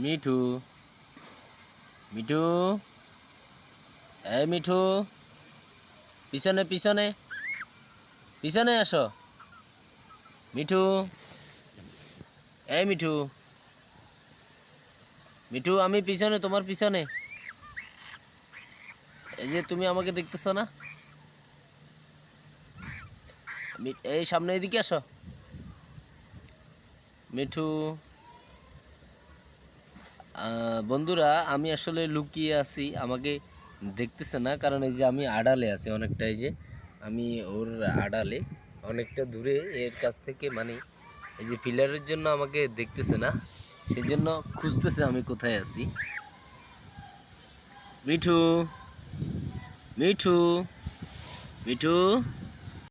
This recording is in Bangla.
মিঠু, মিঠু, এই মিঠু, পিছনে পিছনে পিছনে আসো। মিঠু, এই মিঠু, মিঠু, আমি পিছনে, তোমার পিছনে। এই যে তুমি আমাকে দেখতেছো না? এই সামনে, এদিকে আসো। মিঠু, বন্ধুরা, আমি আসলে লুকিয়ে আছি, আমাকে দেখতেছে না, কারণ এই যে আমি আড়ালে আছি অনেকটা। এই যে আমি ওর আড়ালে অনেকটা দূরে, এর কাছ থেকে, মানে এই যে পিলারের জন্য আমাকে দেখতেছে না, সেই জন্য খুঁজতেছে আমি কোথায় আছি। মিঠু, মিঠু, মিঠু,